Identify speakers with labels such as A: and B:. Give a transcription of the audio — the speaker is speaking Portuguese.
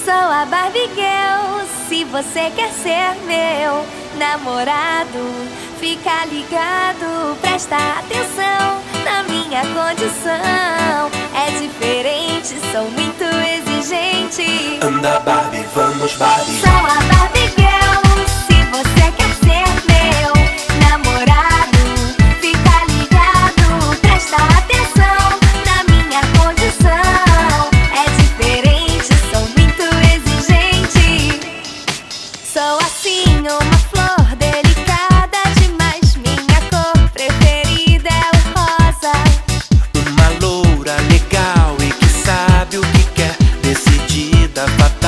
A: Sou a Barbie Girl, se você quer ser meu namorado, fica ligado, presta atenção na minha condição. É diferente, sou muito exigente.
B: Anda Barbie, vamos Barbie.
A: Sou a Barbie Girl, se você quer ser meu namorado, fica ligado, presta atenção na minha condição. É diferente, sou muito exigente. Sou assim, uma flor delicada demais. Minha cor preferida é o rosa.
B: Uma loura legal e que sabe o que quer, decidida, fatal.